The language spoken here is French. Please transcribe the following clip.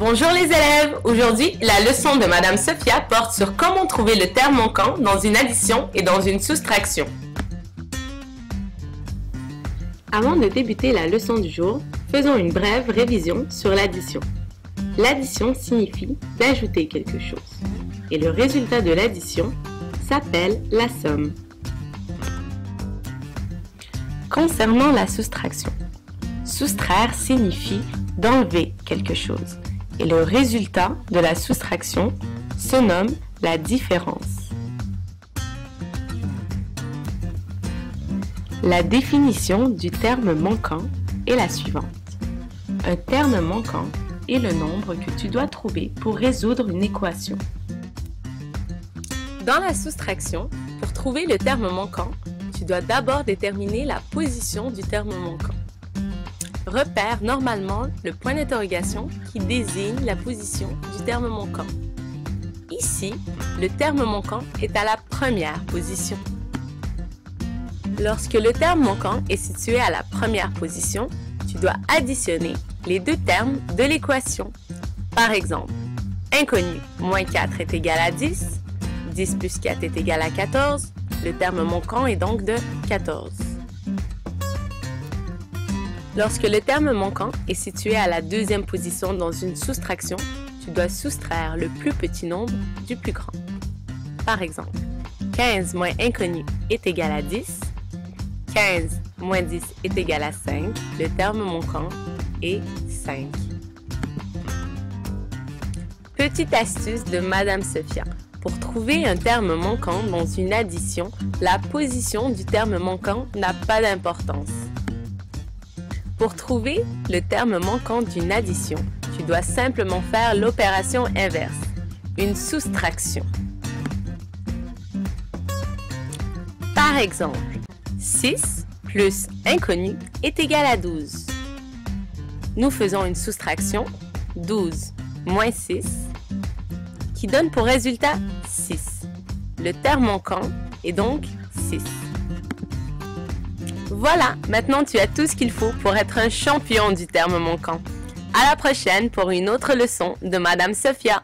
Bonjour les élèves! Aujourd'hui, la leçon de Madame Sophia porte sur comment trouver le terme manquant dans une addition et dans une soustraction. Avant de débuter la leçon du jour, faisons une brève révision sur l'addition. L'addition signifie d'ajouter quelque chose. Et le résultat de l'addition s'appelle la somme. Concernant la soustraction, soustraire signifie d'enlever quelque chose. Et le résultat de la soustraction se nomme la différence. La définition du terme manquant est la suivante. Un terme manquant est le nombre que tu dois trouver pour résoudre une équation. Dans la soustraction, pour trouver le terme manquant, tu dois d'abord déterminer la position du terme manquant. Repère normalement le point d'interrogation qui désigne la position du terme manquant. Ici, le terme manquant est à la première position. Lorsque le terme manquant est situé à la première position, tu dois additionner les deux termes de l'équation. Par exemple, inconnu moins 4 est égal à 10, 10 plus 4 est égal à 14, le terme manquant est donc de 14. Lorsque le terme manquant est situé à la deuxième position dans une soustraction, tu dois soustraire le plus petit nombre du plus grand. Par exemple, 15 moins inconnu est égal à 10, 15 moins 10 est égal à 5, le terme manquant est 5. Petite astuce de Madame Sophia. Pour trouver un terme manquant dans une addition, la position du terme manquant n'a pas d'importance. Pour trouver le terme manquant d'une addition, tu dois simplement faire l'opération inverse, une soustraction. Par exemple, 6 plus inconnu est égal à 12. Nous faisons une soustraction, 12 moins 6, qui donne pour résultat 6. Le terme manquant est donc 6. Voilà, maintenant tu as tout ce qu'il faut pour être un champion du terme manquant. À la prochaine pour une autre leçon de Madame Sophia.